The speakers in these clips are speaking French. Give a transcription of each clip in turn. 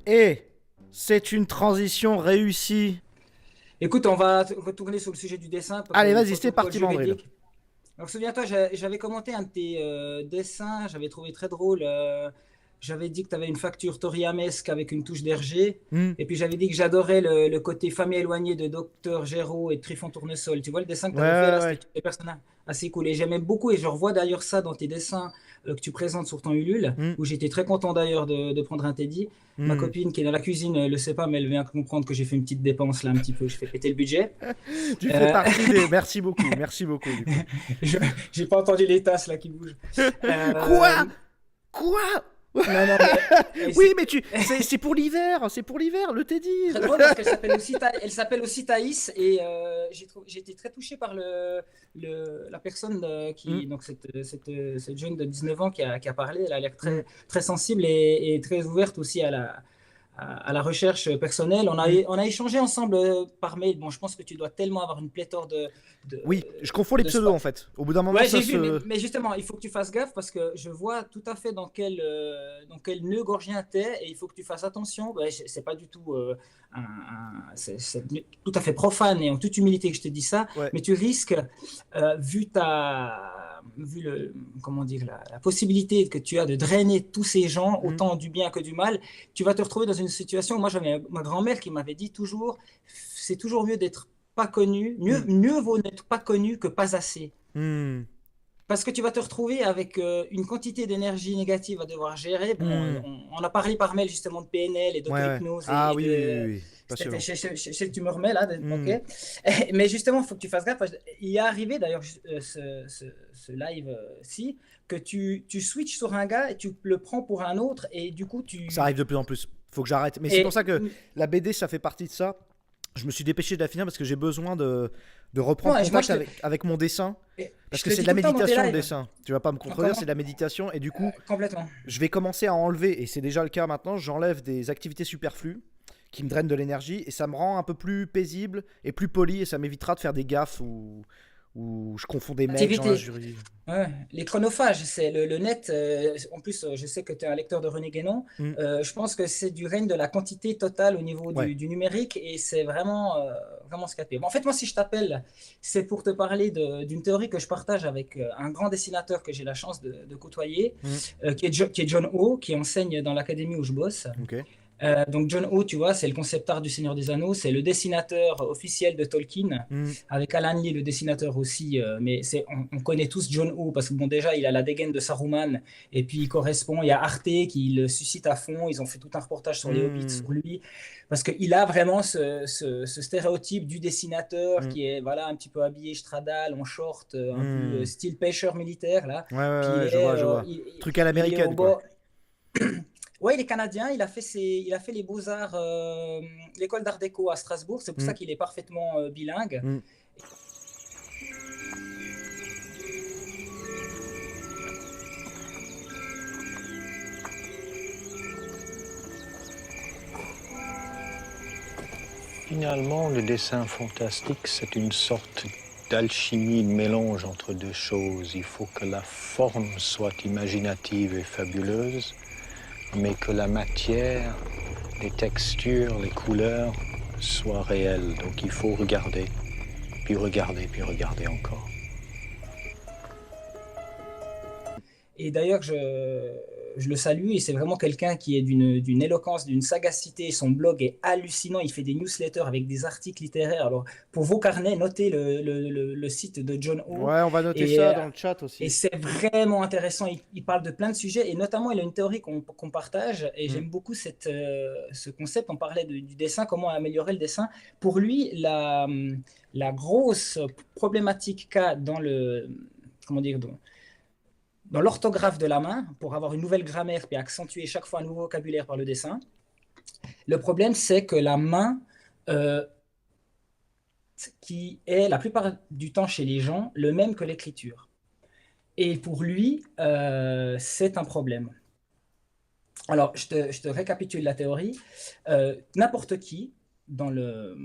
Et c'est une transition réussie. Écoute, on va retourner sur le sujet du dessin, Allez, le vas-y, c'est protocole parti, Mandrill. juridique. Donc, souviens-toi, j'avais commenté un de tes dessins, j'avais trouvé très drôle. J'avais dit que tu avais une facture toriyamesque avec une touche d'Hergé. Hmm. Et puis, j'avais dit que j'adorais le côté famille éloignée de Docteur Géraud et de Trifon Tournesol. Tu vois, le dessin que Ouais, tu avais fait ouais, là, ouais. c'était des personnages assez cool. Et j'aimais beaucoup, et je revois d'ailleurs ça dans tes dessins que tu présentes sur ton Ulule, Hmm. où j'étais très content d'ailleurs de prendre un Teddy. Ma Hmm. copine qui est dans la cuisine ne le sait pas, mais elle vient comprendre que j'ai fait une petite dépense là, un petit peu. Je fais péter le budget. Tu fais Euh, partie des. Merci beaucoup, du coup. je- j'ai pas entendu les tasses là qui bougent. Quoi? Euh, Quoi? non, non, mais Oui, mais c'est pour l'hiver, c'est pour l'hiver, le Teddy. très drôle parce qu'elle s'appelle aussi, elle s'appelle aussi Thaïs et j'ai été très touché par la personne Hmm. qui, donc cette jeune de 19 ans qui a parlé. Elle a l'air Hmm. très, très sensible et très ouverte aussi à la recherche personnelle. Hmm. On a échangé ensemble par mail. Bon, je pense que tu dois tellement avoir une pléthore de, Oui, je confonds les de pseudos en fait. Au bout d'un moment, Ouais, ça j'ai vu, se. mais justement, il faut que tu fasses gaffe parce que je vois tout à fait dans quel nœud gorgien t'es et il faut que tu fasses attention. Ouais, c'est pas du tout, c'est tout à fait profane et en toute humilité que je te dis ça, Ouais. mais tu risques, vu comment dire, la possibilité que tu as de drainer tous ces gens, Hmm. autant du bien que du mal, tu vas te retrouver dans une situation. Moi, j'avais ma grand-mère qui m'avait dit toujours, c'est toujours mieux d'être pas connu, Hmm. mieux vaut n'être pas connu que pas assez. Hmm. Parce que tu vas te retrouver avec une quantité d'énergie négative à devoir gérer. Bon, Hmm. on a parlé par mail justement de PNL et Ouais, ouais. d'auto-hypnose Ah et oui, oui, oui, oui. Passionnant. je sais que tu me remets là, ok. Hmm. Mais justement, il faut que tu fasses gaffe. Il est arrivé d'ailleurs ce live-ci que tu switches sur un gars et tu le prends pour un autre et du coup Ça tu... arrive de plus en plus. Faut que j'arrête. Mais c'est pour Et, ça que la BD, ça fait partie de ça. Je me suis dépêché de la finir parce que j'ai besoin de reprendre non, moi contact avec mon dessin. Parce je que te le c'est de dis la tout le temps dans tes méditation, le lives. dessin. Tu vas pas me contredire, c'est Comment? de la méditation. Et du coup, Complètement. je vais commencer à enlever, et c'est déjà le cas maintenant, j'enlève des activités superflues qui me drainent de l'énergie. Et ça me rend un peu plus paisible et plus poli. Et ça m'évitera de faire des gaffes où je confonds des mecs, genre là, Activité. juridique. Ouais, les chronophages, c'est le net. En plus, je sais que tu es un lecteur de René Guénon. Hmm. Je pense que c'est du règne de la quantité totale au niveau Ouais. du numérique et c'est vraiment ce qu'il y a de pire. Bon, en fait, moi, si je t'appelle, c'est pour te parler d'une théorie que je partage avec un grand dessinateur que j'ai la chance de côtoyer, Hmm. qui est John O, qui enseigne dans l'académie où je bosse. Ok. Donc John O, tu vois, c'est le concept art du Seigneur des Anneaux, c'est le dessinateur officiel de Tolkien, Hmm. avec Alan Lee, le dessinateur aussi, mais on connaît tous John O, parce que bon, déjà, il a la dégaine de Saruman, et puis il correspond, il y a Arte qui le suscite à fond, ils ont fait tout un reportage sur les Hobbits, Hmm. sur lui, parce qu'il a vraiment ce stéréotype du dessinateur Hmm. qui est, voilà, un petit peu habillé Stradal, en short, un peu Hmm. style pêcheur militaire, là, Ouais, ouais, puis ouais, je vois, je vois. Truc à il est au l'américaine, quoi. bord... Ouais, il est canadien, il a fait les beaux-arts, l'école d'art déco à Strasbourg, c'est pour Hmm. ça qu'il est parfaitement bilingue. Hmm. Finalement, le dessin fantastique, c'est une sorte d'alchimie, de mélange entre deux choses. Il faut que la forme soit imaginative et fabuleuse, mais que la matière, les textures, les couleurs soient réelles. Donc il faut regarder, puis regarder encore. Et d'ailleurs, je le salue, et c'est vraiment quelqu'un qui est d'une éloquence, d'une sagacité. Son blog est hallucinant, il fait des newsletters avec des articles littéraires. Alors, pour vos carnets, notez le site de John O. Ouais, on va noter Et ça dans le chat Et aussi. c'est vraiment intéressant. Il parle de plein de sujets et notamment, il a une théorie qu'on partage et Hmm. j'aime beaucoup ce concept. On parlait du dessin, comment améliorer le dessin. Pour lui, la grosse problématique qu'a comment dire, dans l'orthographe de la main, pour avoir une nouvelle grammaire et accentuer chaque fois un nouveau vocabulaire par le dessin, le problème, c'est que la main, euh, qui est la plupart du temps chez les gens, le même que l'écriture. Et pour lui, c'est un problème. Alors, je te, récapitule la théorie. N'importe qui, dans le,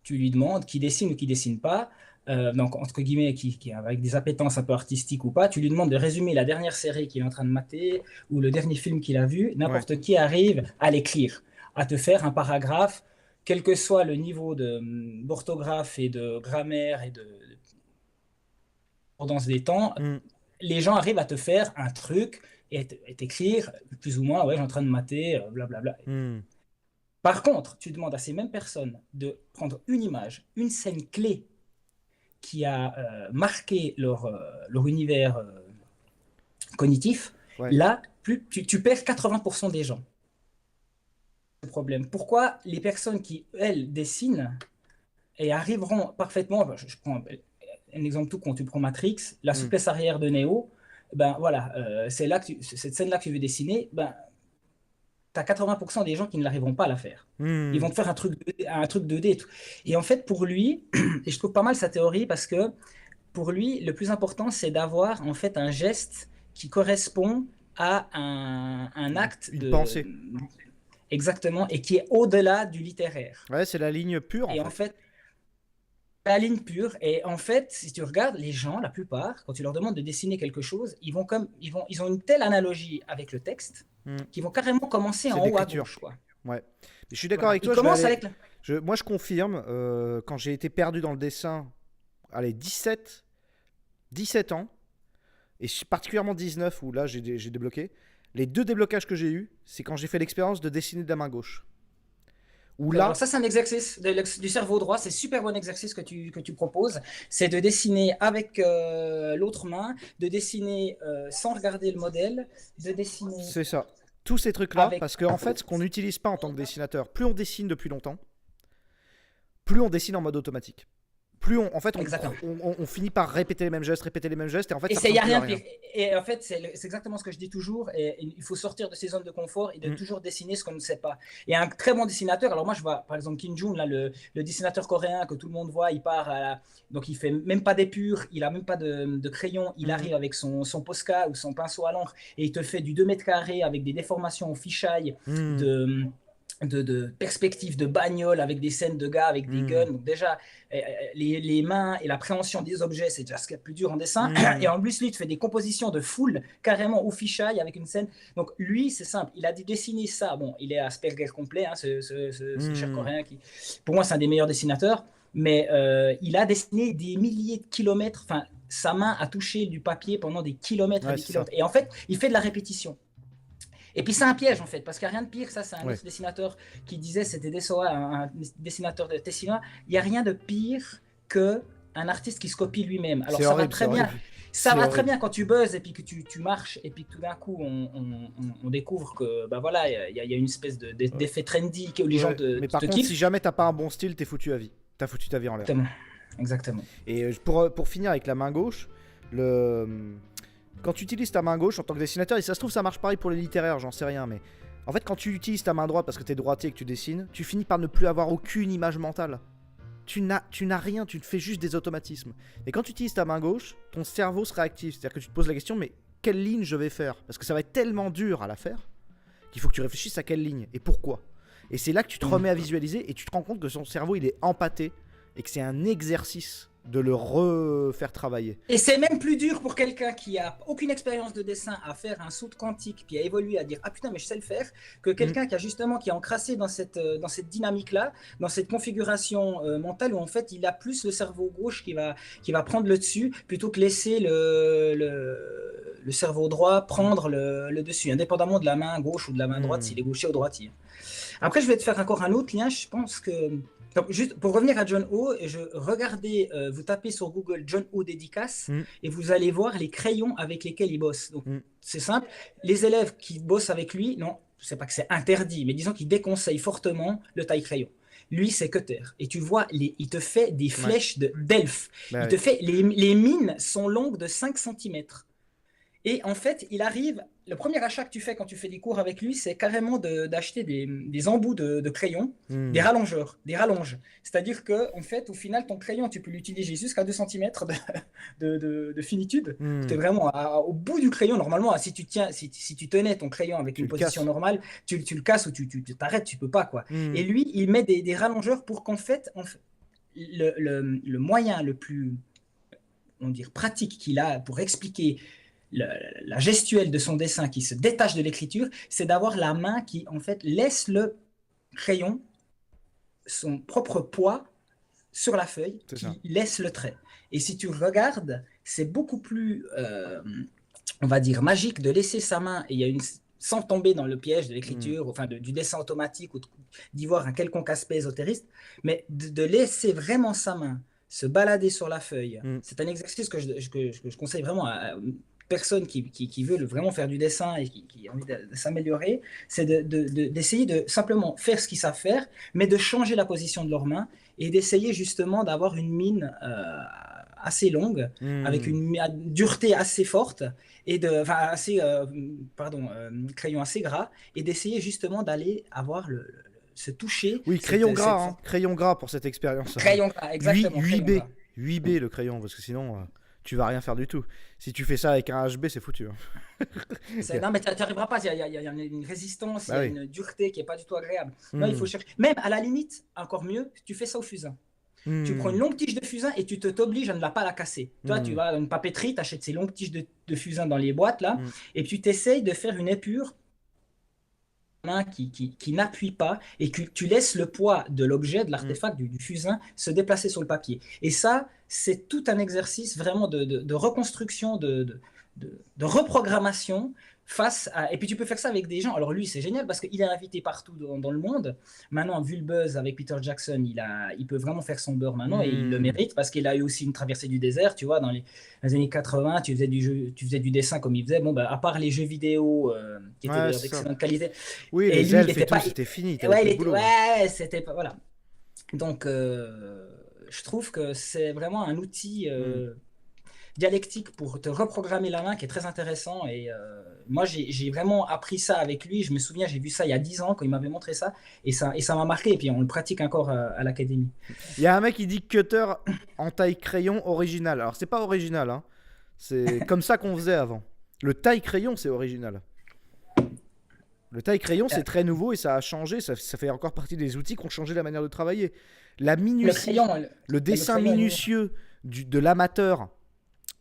tu lui demandes qui dessine ou qui dessine pas, donc entre guillemets, qui avec des appétences un peu artistiques ou pas, tu lui demandes de résumer la dernière série qu'il est en train de mater ou le dernier film qu'il a vu, Ouais. n'importe qui arrive à l'écrire, à te faire un paragraphe, quel que soit le niveau d'orthographe et de grammaire et de concordance des temps, Mm. les gens arrivent à te faire un truc et t'écrire plus ou moins, ouais, j'ai en train de mater, blablabla. Mm. Par contre, tu demandes à ces mêmes personnes de prendre une image, une scène clé qui a marqué leur univers cognitif. Ouais. Là, tu perds 80% des gens. Le problème. Pourquoi les personnes qui, elles, dessinent et arriveront parfaitement, je prends un exemple tout con, tu prends Matrix, la Mm. souplesse arrière de Neo, ben voilà, c'est là cette scène-là que tu veux dessiner, ben, tu as 80% des gens qui ne l'arriveront pas à la faire. Ils Mm. vont te faire un truc 2D et tout. Et en fait, pour lui, et je trouve pas mal sa théorie parce que pour lui, le plus important, c'est d'avoir en fait un geste qui correspond à un acte Une de pensée. exactement et qui est au-delà du littéraire. Ouais, c'est la ligne pure en Et en fait. fait, la ligne pure. Et en fait, si tu regardes les gens, la plupart, quand tu leur demandes de dessiner quelque chose, ils ont une telle analogie avec le texte Mm. qu'ils vont carrément commencer C'est en haut à l'écriture. gauche, quoi. Ouais. Mais je suis d'accord Voilà. avec Ils toi, je vais commencent aller. avec Moi, je confirme, quand j'ai été perdu dans le dessin, allez, 17 ans, et particulièrement 19, où là, j'ai débloqué. Les 2 déblocages que j'ai eus, c'est quand j'ai fait l'expérience de dessiner de la main gauche. Où Alors là, ça, c'est un exercice du cerveau droit. C'est super bon exercice que tu proposes. C'est de dessiner avec l'autre main, de dessiner sans regarder le modèle, de dessiner c'est ça. Tous ces trucs-là, avec... parce qu'en fait, ce qu'on n'utilise pas en tant que dessinateur, plus on dessine depuis longtemps, plus on dessine en mode automatique. Plus on, en fait, Exactement. on finit par répéter les mêmes gestes, et en fait, Et ça il n'y ressemble a plus à rien de rien. pire. Et en fait, c'est exactement ce que je dis toujours. Et il faut sortir de ses zones de confort et de Mm. toujours dessiner ce qu'on ne sait pas. Et un très bon dessinateur, alors moi je vois par exemple Kim Jong, là, le dessinateur coréen que tout le monde voit, il part donc il fait même pas d'épure, il a même pas de crayon, il Mm. arrive avec son Posca ou son pinceau à l'encre et il te fait du 2 mètres carrés avec des déformations au fisheye Mm. de perspectives de bagnole avec des scènes de gars avec des guns. Mm. Donc déjà, les mains et l'appréhension des objets, c'est déjà ce qui est le plus dur en dessin. Et Mm. en plus, lui, il te fait des compositions de foule carrément au fisheye avec une scène. Donc lui, c'est simple. Il a dû dessiner ça. Bon, il est Asperger complet, hein, ce cher Mm. Coréen qui, pour moi, c'est un des meilleurs dessinateurs. Mais il a dessiné des milliers de kilomètres. Enfin, sa main a touché du papier pendant des kilomètres et Ouais, des c'est ça. kilomètres. Et en fait, il fait de la répétition. Et puis c'est un piège en fait, parce qu'il n'y a rien de pire, ça c'est un Ouais. autre dessinateur qui disait, c'était Dessoa, un dessinateur de Tessinois, il n'y a rien de pire que un artiste qui se copie lui-même. Alors C'est ça va horrible, très c'est bien, horrible. ça C'est va très horrible. bien quand tu buzzes et puis que tu marches et puis que tout d'un coup on découvre que bah voilà, il y a une espèce d'effet trendy que les gens Ouais. Mais par te contre, si kiffent. jamais t'as pas un bon style, t'es foutu à vie. T'as foutu ta vie en l'air. Exactement. Exactement. Et pour finir avec la main gauche, quand tu utilises ta main gauche en tant que dessinateur, et ça se trouve ça marche pareil pour les littéraires, j'en sais rien, mais en fait quand tu utilises ta main droite parce que t'es droitier et que tu dessines, tu finis par ne plus avoir aucune image mentale. Tu n'as rien, tu te fais juste des automatismes. Et quand tu utilises ta main gauche, ton cerveau se réactive, c'est-à-dire que tu te poses la question, mais quelle ligne je vais faire? Parce que ça va être tellement dur à la faire qu'il faut que tu réfléchisses à quelle ligne et pourquoi. Et c'est là que tu te remets à visualiser et tu te rends compte que son cerveau il est empâté et que c'est un exercice de le refaire travailler. Et c'est même plus dur pour quelqu'un qui a aucune expérience de dessin à faire un saut quantique puis à évoluer à dire ah putain mais je sais le faire que quelqu'un qui est encrassé dans cette dynamique là, dans cette configuration mentale où en fait il a plus le cerveau gauche qui va prendre le dessus plutôt que laisser le cerveau droit prendre le dessus indépendamment de la main gauche ou de la main droite s'il est gaucher ou droitier. Après je vais te faire encore un autre lien, je pense que donc, juste pour revenir à John O, regardez, vous tapez sur Google John O dédicace et vous allez voir les crayons avec lesquels il bosse. Donc, c'est simple. Les élèves qui bossent avec lui, non, je ne sais pas que c'est interdit, mais disons qu'ils déconseillent fortement le taille-crayon. Lui, c'est cutter. Et tu vois, il te fait des flèches d'elfe. Bah il te fait, les mines sont longues de 5 cm. Et en fait, il arrive. Le premier achat que tu fais quand tu fais des cours avec lui, c'est carrément d'acheter des embouts de crayons, des rallongeurs, des rallonges. C'est-à-dire que, en fait, au final, ton crayon, tu peux l'utiliser jusqu'à 2 cm de finitude. Tu es vraiment au bout du crayon. Normalement, si tu tenais ton crayon avec une position normale, tu le casses ou tu t'arrêtes, tu peux pas, quoi. Et lui, il met des rallongeurs pour qu'en fait, le moyen le plus, on va dire, pratique qu'il a pour expliquer la gestuelle de son dessin qui se détache de l'écriture, c'est d'avoir la main qui, en fait, laisse le crayon son propre poids sur la feuille, qui laisse le trait. Et si tu regardes, c'est beaucoup plus, on va dire, magique de laisser sa main, et il y a sans tomber dans le piège de l'écriture, enfin du dessin automatique, ou d'y voir un quelconque aspect ésotériste, mais de laisser vraiment sa main se balader sur la feuille. C'est un exercice que je conseille vraiment à personne qui veut vraiment faire du dessin et qui a envie de s'améliorer, c'est d'essayer de simplement faire ce qu'ils savent faire, mais de changer la position de leurs mains et d'essayer justement d'avoir une mine assez longue, avec une dureté assez forte, et crayon assez gras, et d'essayer justement d'aller avoir se toucher. Oui, crayon gras, crayon gras pour cette expérience. Crayon gras, exactement. 8B, 8B le crayon, parce que sinon tu vas rien faire du tout. Si tu fais ça avec un HB, c'est foutu. Non, mais tu n'arriveras pas. Il y a une résistance, il y a une dureté qui n'est pas du tout agréable. Non, il faut chercher. Même à la limite, encore mieux, tu fais ça au fusain. Tu prends une longue tige de fusain et tu t'obliges à ne pas la casser. Toi, tu vas à une papeterie, tu achètes ces longues tiges de fusain dans les boîtes, là, et puis tu essayes de faire une épure qui n'appuie pas, et que tu laisses le poids de l'objet, de l'artefact, du fusain, se déplacer sur le papier. Et ça, c'est tout un exercice vraiment de reconstruction, de reprogrammation face à... Et puis tu peux faire ça avec des gens. Alors lui, c'est génial parce qu'il est invité partout dans le monde. Maintenant, vu le buzz avec Peter Jackson, il peut vraiment faire son beurre maintenant, et il le mérite parce qu'il a eu aussi une traversée du désert. Tu vois, dans les années 80, tu faisais du dessin comme il faisait. Bon, à part les jeux vidéo qui étaient d'excellente qualité. Oui, et les elfes et tout, c'était fini. C'était pas... Voilà. Donc, je trouve que c'est vraiment un outil... dialectique pour te reprogrammer la main qui est très intéressant, et moi j'ai vraiment appris ça avec lui. Je me souviens, j'ai vu ça il y a 10 ans quand il m'avait montré ça, et ça m'a marqué, et puis on le pratique encore à l'académie. Il y a un mec qui dit cutter en taille crayon original. Alors c'est pas original, hein. C'est comme ça qu'on faisait avant. Le taille crayon, c'est original. Le taille crayon, c'est très nouveau et ça a changé, ça fait encore partie des outils qui ont changé la manière de travailler. La minutie, le dessin minutieux de l'amateur,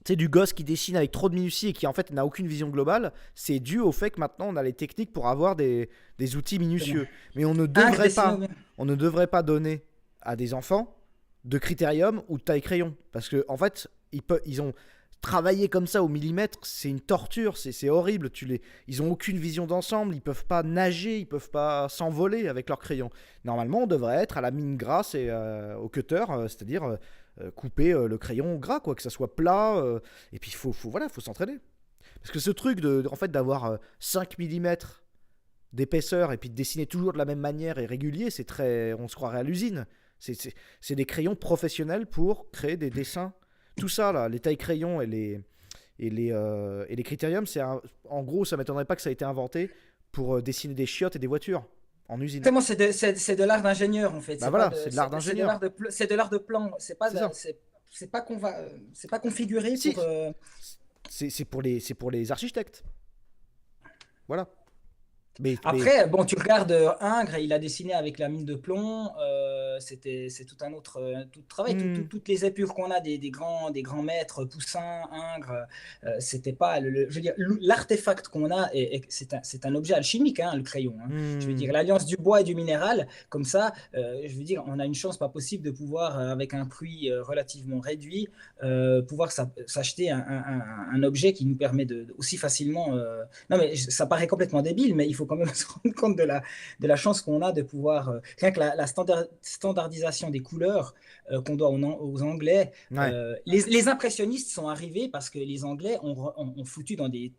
tu sais, du gosse qui dessine avec trop de minutie et qui en fait n'a aucune vision globale, c'est dû au fait que maintenant on a les techniques pour avoir des outils minutieux. Mais on ne devrait pas donner à des enfants de critérium ou de taille crayon, parce que en fait ils ont travaillé comme ça au millimètre, c'est une torture, c'est horrible. Ils ont aucune vision d'ensemble, ils peuvent pas nager, ils peuvent pas s'envoler avec leur crayon. Normalement on devrait être à la mine grasse et au cutter, c'est-à-dire couper le crayon gras, quoi, que ça soit plat, et puis il faut s'entraîner, parce que ce truc en fait d'avoir 5 mm d'épaisseur et puis de dessiner toujours de la même manière et régulier, on se croirait à l'usine. C'est des crayons professionnels pour créer des dessins, tout ça là, les tailles crayons et les critériums, en gros ça m'étonnerait pas que ça ait été inventé pour dessiner des chiottes et des voitures en usine. C'est de l'art d'ingénieur en fait. C'est de l'art d'ingénieur. C'est de l'art de plan. C'est pas configuré pour. C'est pour les architectes. Voilà. Après, bon, tu regardes Ingres, il a dessiné avec la mine de plomb. C'est tout un autre tout travail. Toutes les épures qu'on a des grands maîtres, Poussin, Ingres, c'était pas je veux dire, l'artefact qu'on a, c'est un objet alchimique, hein, le crayon. Hein. Je veux dire, l'alliance du bois et du minéral, comme ça, je veux dire, on a une chance pas possible de pouvoir, avec un prix relativement réduit, pouvoir s'acheter un objet qui nous permet aussi facilement. Non, mais ça paraît complètement débile, mais il faut quand même se rendre compte de la chance qu'on a de pouvoir, rien que la standardisation des couleurs qu'on doit aux Anglais. Ouais. Les impressionnistes sont arrivés parce que les Anglais ont foutu dans des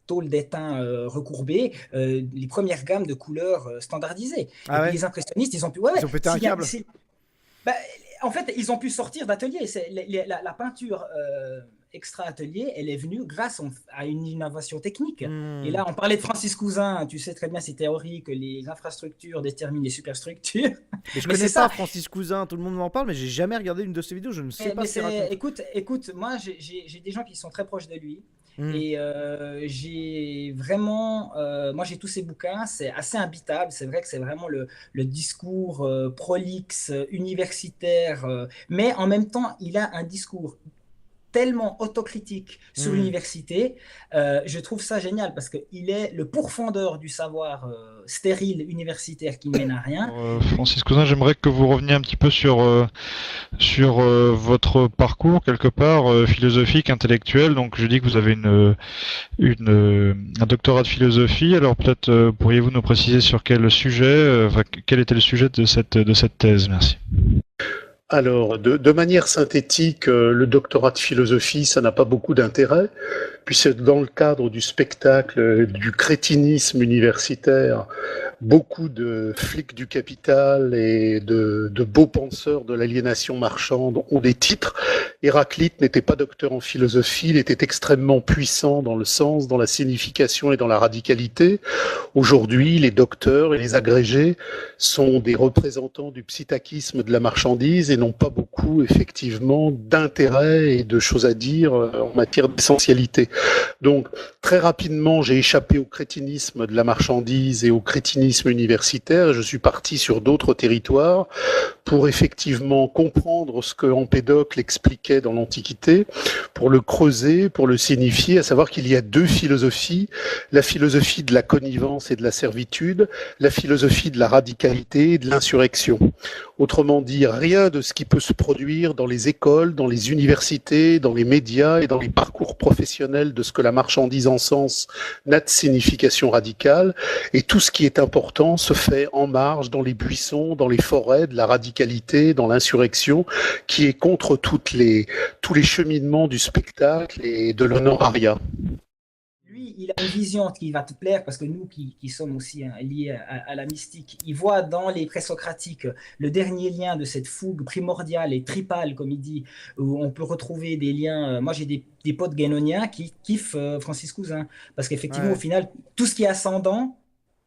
tôles d'étain recourbées les premières gammes de couleurs standardisées. Et les impressionnistes, ils ont pu... Ils ont pété un câble. En fait, ils ont pu sortir d'atelier. La peinture... extra-atelier, elle est venue grâce à une innovation technique. Et là, on parlait de Francis Cousin, tu sais très bien ces théories que les infrastructures déterminent les superstructures. Mais je connais pas Francis Cousin, tout le monde m'en parle, mais j'ai jamais regardé une de ses vidéos, je ne sais pas. Écoute, moi j'ai des gens qui sont très proches de lui, Hmm. Et j'ai vraiment, moi j'ai tous ces bouquins, c'est assez imbitable, c'est vrai que c'est vraiment le discours prolixe, universitaire, mais en même temps il a un discours tellement autocritique sur Hmm. l'université, je trouve ça génial parce qu'il est le pourfendeur du savoir stérile universitaire qui ne mène à rien. Lui, Francis Cousin, j'aimerais que vous reveniez un petit peu sur votre parcours quelque part philosophique, intellectuel. Donc, je dis que vous avez un doctorat de philosophie. Alors, peut-être pourriez-vous nous préciser sur quel sujet, quel était le sujet de cette thèse. Merci. Alors, de manière synthétique, le doctorat de philosophie, ça n'a pas beaucoup d'intérêt, puisque dans le cadre du spectacle du crétinisme universitaire, beaucoup de flics du capital et de beaux penseurs de l'aliénation marchande ont des titres. Héraclite n'était pas docteur en philosophie, il était extrêmement puissant dans le sens, dans la signification et dans la radicalité. Aujourd'hui, les docteurs et les agrégés sont des représentants du psittachisme de la marchandise et n'ont pas beaucoup, effectivement, d'intérêt et de choses à dire en matière d'essentialité. Donc, très rapidement, j'ai échappé au crétinisme de la marchandise et au crétinisme universitaire et je suis parti sur d'autres territoires pour effectivement comprendre ce que Empédocle expliquait dans l'Antiquité, pour le creuser, pour le signifier, à savoir qu'il y a deux philosophies, la philosophie de la connivence et de la servitude, la philosophie de la radicalité et de l'insurrection. Autrement dit, rien de ce qui peut se produire dans les écoles, dans les universités, dans les médias et dans les parcours professionnels de ce que la marchandise encense n'a de signification radicale, et tout ce qui est important se fait en marge, dans les buissons, dans les forêts, de la radicalité, dans l'insurrection, qui est contre tous les cheminements du spectacle et de l'honorariat. Lui, il a une vision qui va te plaire parce que nous qui sommes aussi liés à la mystique, il voit dans les présocratiques le dernier lien de cette fougue primordiale et tripale, comme il dit, où on peut retrouver des liens. Moi, j'ai des potes guénoniens qui kiffent Francis Cousin parce qu'effectivement, au Ouais. final, tout ce qui est ascendant,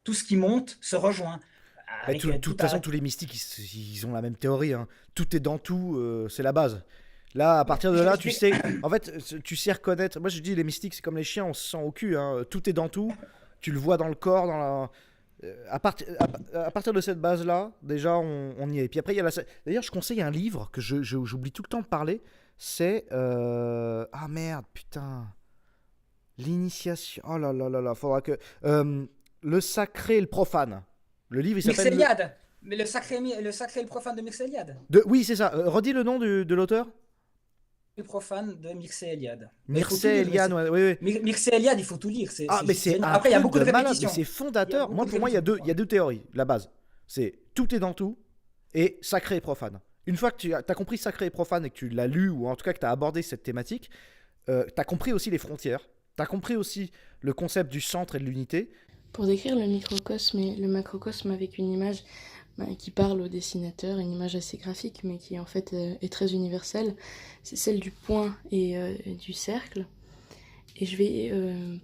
tout ce qui monte se rejoint. Bah, Avec de tout toute façon, tous les mystiques, ils ont la même théorie, hein. Tout est dans tout, c'est la base. Là, à partir de là, tu sais. En fait, tu sais reconnaître. Moi, je dis, les mystiques, c'est comme les chiens, on se sent au cul, hein. Tout est dans tout. Tu le vois dans le corps, dans la. À partir de cette base-là, déjà, on y est. Puis après, il y a la. D'ailleurs, je conseille un livre que j'oublie tout le temps de parler. C'est. Ah merde, putain. L'initiation. Oh là là là là, faudra que. Le sacré et le profane. Le livre, il s'appelle. Mircea, mais le sacré et le profane de Mircea Eliade. Oui, c'est ça. Redis le nom de l'auteur. Le profane de Mircea Eliade. Mais il faut tout Mircea lire, Eliade, ouais, oui, oui. Mircea Eliade, il faut tout lire. Ah, mais juste c'est génial. un Après, il y a truc beaucoup de de malade, mais répétitions. c'est Il y a fondateur. beaucoup Moi, de pour moi, répétitions. il y a deux théories. La base, c'est tout est dans tout et sacré et profane. Une fois que tu as compris sacré et profane et que tu l'as lu, ou en tout cas que tu as abordé cette thématique, tu as compris aussi les frontières, tu as compris aussi le concept du centre et de l'unité. Pour décrire le microcosme et le macrocosme avec une image qui parle au dessinateur, une image assez graphique mais qui en fait est très universelle, c'est celle du point et du cercle. Et je vais,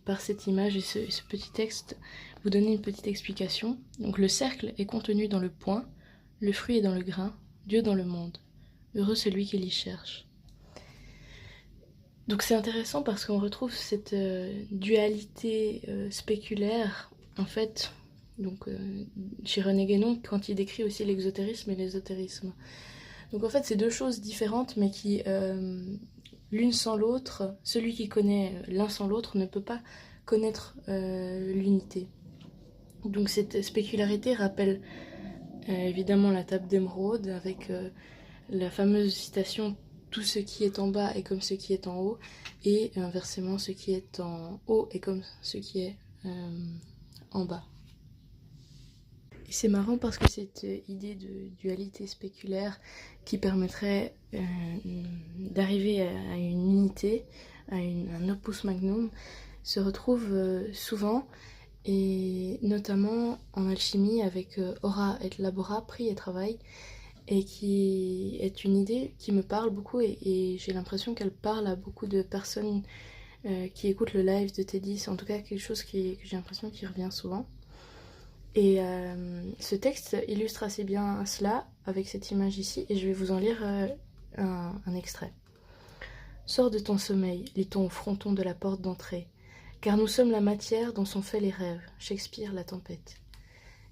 par cette image et ce petit texte, vous donner une petite explication. Donc le cercle est contenu dans le point, le fruit est dans le grain, Dieu dans le monde. Heureux celui qui l'y cherche. Donc c'est intéressant parce qu'on retrouve cette dualité spéculaire, en fait, donc, chez René Guénon, quand il décrit aussi l'exotérisme et l'ésotérisme. Donc en fait, c'est deux choses différentes, mais qui, l'une sans l'autre, celui qui connaît l'un sans l'autre ne peut pas connaître l'unité. Donc cette spécularité rappelle évidemment la table d'émeraude, avec la fameuse citation « Tout ce qui est en bas est comme ce qui est en haut », et inversement, ce qui est en haut est comme ce qui est en bas. Et c'est marrant parce que cette idée de dualité spéculaire qui permettrait d'arriver à une unité, à un opus magnum, se retrouve souvent, et notamment en alchimie avec Ora et Labora, prix et travail, et qui est une idée qui me parle beaucoup, et j'ai l'impression qu'elle parle à beaucoup de personnes qui écoutent le live de Teddy. C'est en tout cas quelque chose que j'ai l'impression qui revient souvent. Et ce texte illustre assez bien cela avec cette image ici, et je vais vous en lire un extrait. Sors de ton sommeil, lit-on au fronton de la porte d'entrée, car nous sommes la matière dont sont faits les rêves. Shakespeare, La Tempête.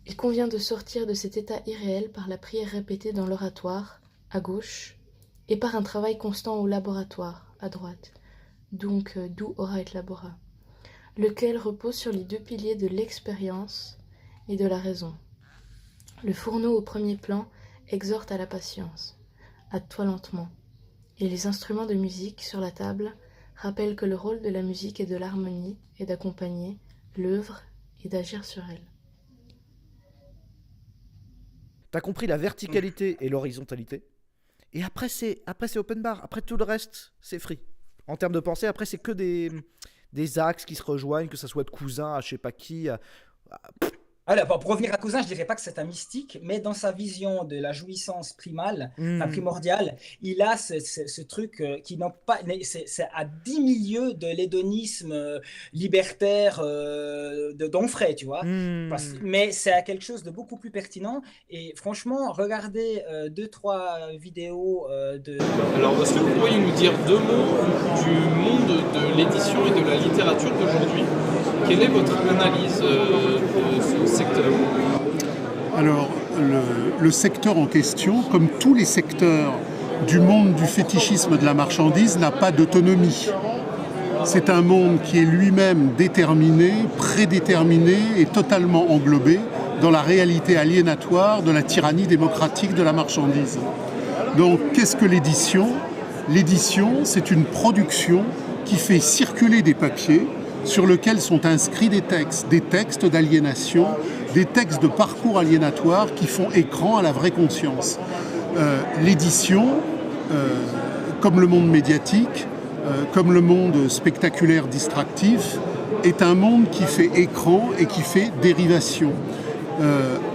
Il convient de sortir de cet état irréel par la prière répétée dans l'oratoire, à gauche, et par un travail constant au laboratoire, à droite. Donc, d'où ora et labora, lequel repose sur les 2 piliers de l'expérience et de la raison. Le fourneau au premier plan exhorte à la patience. Hâte-toi lentement. Et les instruments de musique sur la table rappellent que le rôle de la musique et de l'harmonie est d'accompagner l'œuvre et d'agir sur elle. T'as compris la verticalité et l'horizontalité. Et après c'est open bar. Après tout le reste, c'est free. En termes de pensée, après c'est que des axes qui se rejoignent, que ça soit de Cousin à je sais pas qui. Alors, pour revenir à Cousin, je dirais pas que c'est un mystique, mais dans sa vision de la jouissance primordiale, il a ce truc qui n'a pas, c'est à 10 milieux de l'hédonisme libertaire de Donfray, tu vois. Mais c'est à quelque chose de beaucoup plus pertinent. Et franchement, regardez 2-3 vidéos de. Alors, est-ce que vous pourriez nous dire 2 mots du monde de l'édition et de la littérature d'aujourd'hui? Quelle est votre analyse de ce secteur? Alors, le secteur en question, comme tous les secteurs du monde du fétichisme de la marchandise, n'a pas d'autonomie. C'est un monde qui est lui-même déterminé, prédéterminé et totalement englobé dans la réalité aliénatoire de la tyrannie démocratique de la marchandise. Donc, qu'est-ce que l'édition? L'édition, c'est une production qui fait circuler des papiers sur lesquels sont inscrits des textes d'aliénation, des textes de parcours aliénatoire qui font écran à la vraie conscience. L'édition, comme le monde médiatique, comme le monde spectaculaire distractif, est un monde qui fait écran et qui fait dérivation.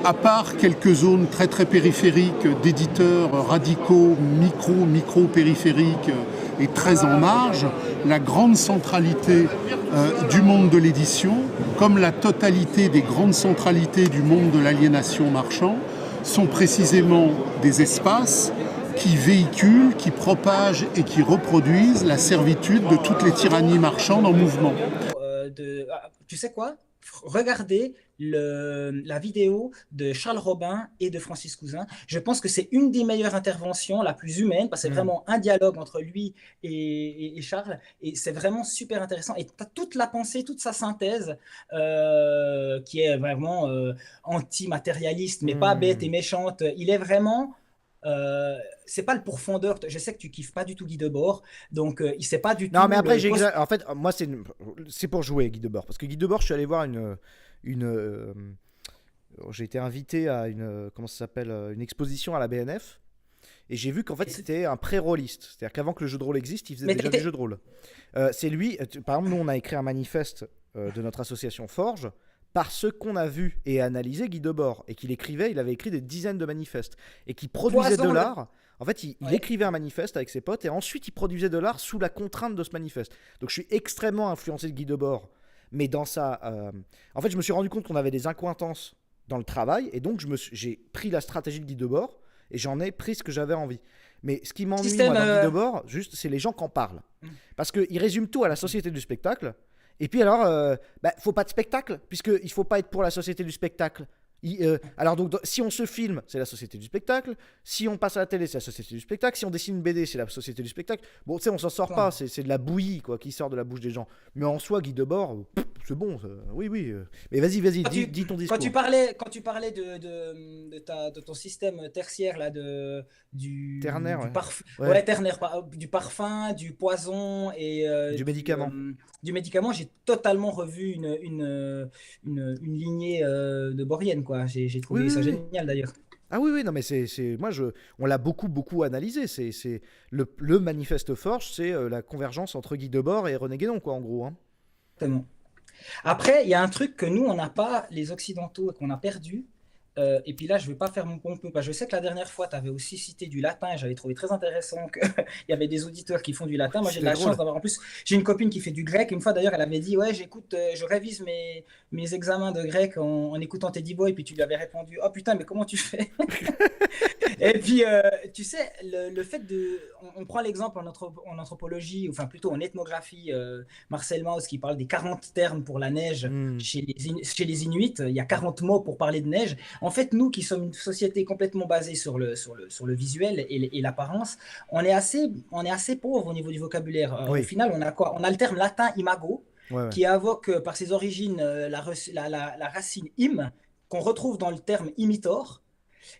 À part quelques zones très très périphériques d'éditeurs radicaux, micro-périphériques et très en marge, la grande centralité du monde de l'édition, comme la totalité des grandes centralités du monde de l'aliénation marchand, sont précisément des espaces qui véhiculent, qui propagent et qui reproduisent la servitude de toutes les tyrannies marchandes en mouvement. Tu sais quoi ? Regardez la vidéo de Charles Robin et de Francis Cousin. Je pense que c'est une des meilleures interventions, la plus humaine, parce que c'est vraiment un dialogue entre lui et Charles, et c'est vraiment super intéressant. Et tu as toute la pensée, toute sa synthèse, qui est vraiment anti-matérialiste, mais pas bête et méchante. Il est vraiment... c'est pas le pourfendeur. Je sais que tu kiffes pas du tout Guy Debord, donc il sait pas du tout. Non, mais après, en fait, moi, c'est pour jouer Guy Debord, parce que Guy Debord, je suis allé voir j'ai été invité à une exposition à la BNF, et j'ai vu qu'en fait c'était un pré-rôliste, c'est-à-dire qu'avant que le jeu de rôle existe, il faisait déjà du jeu de rôle. C'est lui, par exemple, nous on a écrit un manifeste de notre association Forge, parce qu'on a vu et analysé Guy Debord, et qu'il écrivait, il avait écrit des dizaines de manifestes, et qu'il produisait de l'art. En fait, il écrivait un manifeste avec ses potes, et ensuite il produisait de l'art sous la contrainte de ce manifeste. Donc je suis extrêmement influencé de Guy Debord, mais dans ça, en fait, je me suis rendu compte qu'on avait des incohérences dans le travail, et donc j'ai pris la stratégie de Guy Debord, et j'en ai pris ce que j'avais envie. Mais ce qui m'ennuie moi, dans Guy Debord, juste, c'est les gens qui en parlent. Parce qu'il résume tout à la société du spectacle. Et puis alors, faut pas de spectacle, puisqu'il faut pas être pour la société du spectacle. Alors donc, si on se filme, c'est la société du spectacle. Si on passe à la télé, c'est la société du spectacle. Si on dessine une BD, c'est la société du spectacle. Bon, tu sais, on s'en sort pas. C'est de la bouillie, quoi, qui sort de la bouche des gens. Mais en soi, Guy Debord, c'est bon. Oui. Mais vas-y, dis ton discours. Quand tu parlais de ton système tertiaire, là, ternaire, du parfum, du poison et du médicament. Du médicament, j'ai totalement revu une lignée de Borienne, quoi. J'ai trouvé ça génial, d'ailleurs. Ah oui, non, mais on l'a beaucoup analysé. C'est le manifeste Forge, c'est la convergence entre Guy Debord et René Guénon, quoi, en gros. Hein. Exactement. Après, il y a un truc que nous, on n'a pas, les Occidentaux, et qu'on a perdu. Et puis là, je ne vais pas faire mon pompeux, parce que je sais que la dernière fois, tu avais aussi cité du latin, et j'avais trouvé très intéressant qu'il y avait des auditeurs qui font du latin. Moi, j'ai de la chance d'avoir, en plus, j'ai une copine qui fait du grec. Une fois, d'ailleurs, elle avait dit, ouais, je révise mes examens de grec en écoutant Teddy Boy, et puis tu lui avais répondu, oh putain, mais comment tu fais? Et puis, tu sais, le fait de... On prend l'exemple en anthropologie, enfin plutôt en ethnographie, Marcel Mauss qui parle des 40 termes pour la neige chez les Inuits. Il y a 40 mots pour parler de neige. En fait, nous qui sommes une société complètement basée sur le visuel et l'apparence, on est assez pauvre au niveau du vocabulaire. Au final, on a quoi? On a le terme latin imago, qui invoque par ses origines la racine im, qu'on retrouve dans le terme imitor,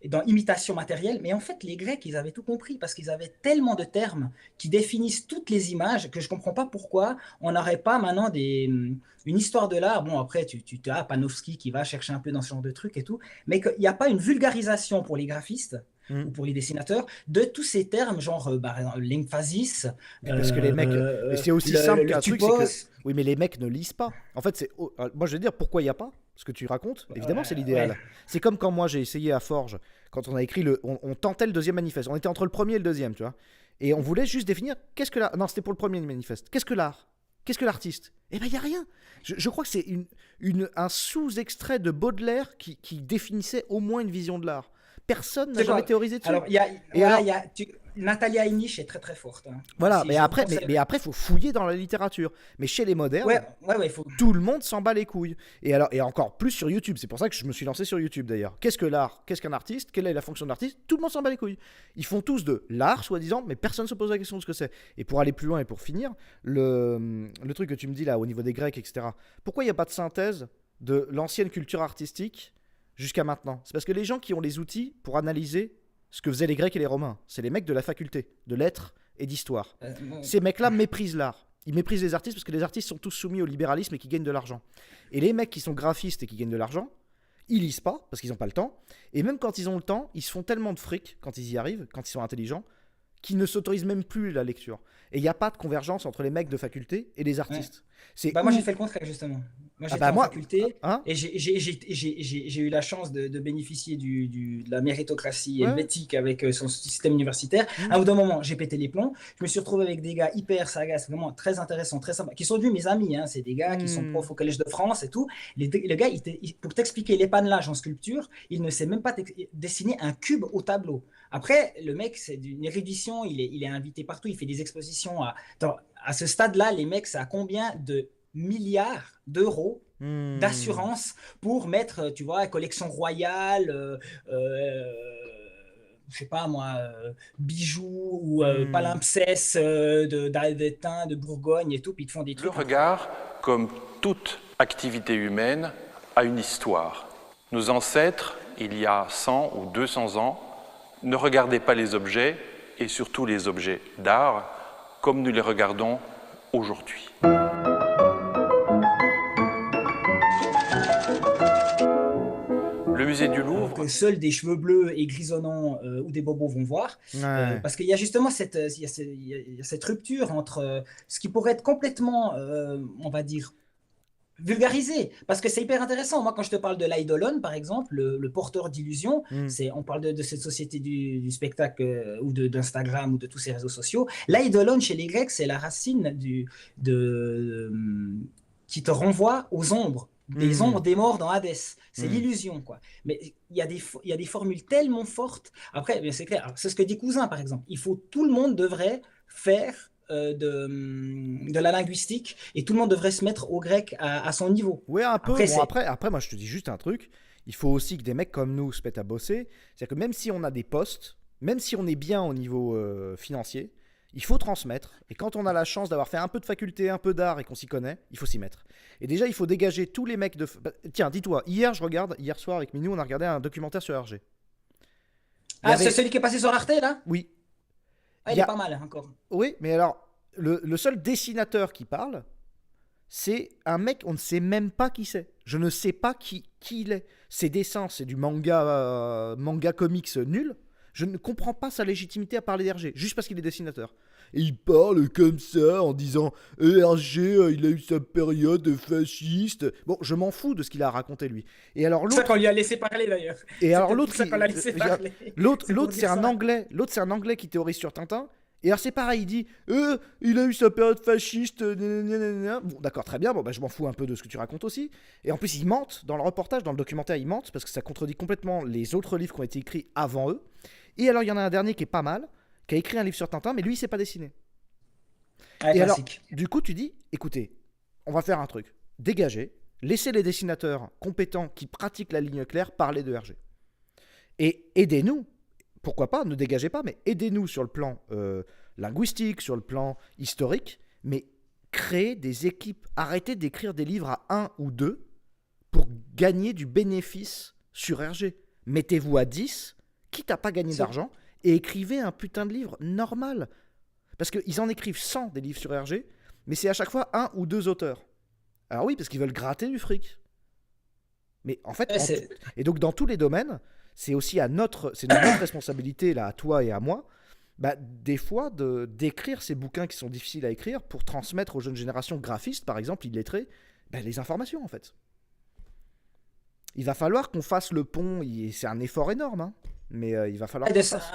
et dans imitation matérielle. Mais en fait, les Grecs, ils avaient tout compris parce qu'ils avaient tellement de termes qui définissent toutes les images que je ne comprends pas pourquoi on n'aurait pas maintenant une histoire de l'art. Bon, après, tu as Panofsky qui va chercher un peu dans ce genre de trucs et tout, mais qu'il n'y a pas une vulgarisation pour les graphistes ou pour les dessinateurs de tous ces termes, genre l'emphasis. Parce que les mecs, c'est aussi simple qu'un truc, c'est que oui, mais les mecs ne lisent pas. En fait, moi je vais dire pourquoi il n'y a pas. Ce que tu racontes, évidemment, c'est l'idéal. Ouais. C'est comme quand moi j'ai essayé à Forges, quand on a écrit on tentait le deuxième manifeste. On était entre le premier et le deuxième, tu vois. Et on voulait juste définir qu'est-ce que l'art. Non, c'était pour le premier manifeste. Qu'est-ce que l'art? Qu'est-ce que l'artiste? Eh ben, il n'y a rien. Je crois que c'est un sous-extrait de Baudelaire qui définissait au moins une vision de l'art. Personne n'a jamais théorisé dessus. Alors, Natalia Inich est très très forte. Hein. Voilà, mais après, il faut fouiller dans la littérature. Mais chez les modernes, tout le monde s'en bat les couilles. Et encore plus sur YouTube. C'est pour ça que je me suis lancé sur YouTube d'ailleurs. Qu'est-ce que l'art? Qu'est-ce qu'un artiste? Quelle est la fonction de l'artiste? Tout le monde s'en bat les couilles. Ils font tous de l'art, soi-disant, mais personne ne se pose la question de ce que c'est. Et pour aller plus loin et pour finir, le truc que tu me dis là, au niveau des Grecs, etc. Pourquoi il n'y a pas de synthèse de l'ancienne culture artistique jusqu'à maintenant? C'est parce que les gens qui ont les outils pour analyser ce que faisaient les Grecs et les Romains, c'est les mecs de la faculté, de lettres et d'histoire. Ces mecs-là méprisent l'art. Ils méprisent les artistes parce que les artistes sont tous soumis au libéralisme et qui gagnent de l'argent. Et les mecs qui sont graphistes et qui gagnent de l'argent, ils lisent pas parce qu'ils n'ont pas le temps. Et même quand ils ont le temps, ils se font tellement de fric quand ils y arrivent, quand ils sont intelligents, qu'ils ne s'autorisent même plus la lecture. Et il n'y a pas de convergence entre les mecs de faculté et les artistes. Moi, j'ai fait le contraire, justement. Moi, j'étais en faculté et j'ai eu la chance de bénéficier de la méritocratie helvétique avec son système universitaire. À un bout d'un moment, j'ai pété les plombs. Je me suis retrouvé avec des gars hyper sagaces, vraiment très intéressants, très sympas, qui sont devenus mes amis. Hein. C'est des gars qui sont profs au Collège de France et tout. Le gars, pour t'expliquer l'épanelage en sculpture, il ne sait même pas dessiner un cube au tableau. Après, le mec, c'est d'une érudition, il est invité partout, il fait des expositions. À ce stade-là, les mecs, ça a combien de milliards d'euros d'assurance pour mettre, tu vois, collection royale, je sais pas moi, bijoux ou palimpsestes d'étain, de Bourgogne et tout, puis ils te font des trucs. Le regard, comme toute activité humaine, a une histoire. Nos ancêtres, il y a 100 ou 200 ans, ne regardaient pas les objets, et surtout les objets d'art, comme nous les regardons aujourd'hui. Le musée du Louvre... Que seuls des cheveux bleus et grisonnants ou des bobos vont voir. Parce qu'il y a justement cette rupture entre ce qui pourrait être complètement, on va dire, vulgarisé. Parce que c'est hyper intéressant. Moi, quand je te parle de l'eidolon, par exemple, le porteur d'illusions, on parle de cette société du spectacle ou d'Instagram ou de tous ces réseaux sociaux. L'eidolon, chez les Grecs, c'est la racine qui te renvoie aux ombres. Des ombres des morts dans Hadès. C'est l'illusion, quoi. Mais il y a des formules tellement fortes. Après, c'est clair. Alors, c'est ce que dit Cousin, par exemple. Tout le monde devrait faire de la linguistique et tout le monde devrait se mettre au grec à son niveau. Oui, un peu. Après, moi, je te dis juste un truc. Il faut aussi que des mecs comme nous se mettent à bosser. C'est-à-dire que même si on a des postes, même si on est bien au niveau financier, il faut transmettre. Et quand on a la chance d'avoir fait un peu de faculté, un peu d'art et qu'on s'y connaît, il faut s'y mettre. Et déjà, il faut dégager tous les mecs de... Tiens, dis-toi, hier soir avec Minou, on a regardé un documentaire sur Hergé. C'est celui qui est passé sur Arte, là? Oui. Il est pas mal, encore. Oui, mais alors, le seul dessinateur qui parle, c'est un mec, on ne sait même pas qui c'est. Je ne sais pas qui il est. Ses dessins, c'est du manga comics nul. Je ne comprends pas sa légitimité à parler d'Hergé, juste parce qu'il est dessinateur. Et il parle comme ça, en disant « Hergé, il a eu sa période fasciste. » Bon, je m'en fous de ce qu'il a raconté, lui. Et alors, c'est ça qu'on lui a laissé parler, d'ailleurs. Et alors, l'autre, c'est un Anglais. L'autre, c'est un Anglais qui théorise sur Tintin. Et alors, c'est pareil, il dit « il a eu sa période fasciste. » Bon, d'accord, très bien. Bon, je m'en fous un peu de ce que tu racontes aussi. Et en plus, ils mentent dans le reportage, dans le documentaire, ils mentent, parce que ça contredit complètement les autres livres qui ont été écrits avant eux. Et alors, il y en a un dernier qui est pas mal, qui a écrit un livre sur Tintin, mais lui, il sait pas dessiner. Ouais, Et alors, classique. du coup, tu dis, écoutez, on va faire un truc. Dégagez, laissez les dessinateurs compétents qui pratiquent la ligne claire parler de Hergé. Et aidez-nous, pourquoi pas, ne dégagez pas, mais aidez-nous sur le plan linguistique, sur le plan historique, mais créez des équipes, arrêtez d'écrire des livres à 1 ou 2 pour gagner du bénéfice sur Hergé. Mettez-vous à 10, quitte à pas gagner d'argent, et écrivez un putain de livre normal. Parce qu'ils en écrivent 100 des livres sur Hergé, mais c'est à chaque fois 1 ou 2 auteurs. Alors oui, parce qu'ils veulent gratter du fric. Mais en fait, et donc dans tous les domaines, c'est aussi notre responsabilité, là, à toi et à moi, des fois d'écrire ces bouquins qui sont difficiles à écrire pour transmettre aux jeunes générations graphistes, par exemple, illettrés, les informations en fait. Il va falloir qu'on fasse le pont, c'est un effort énorme, hein, mais il va falloir qu'on fasse.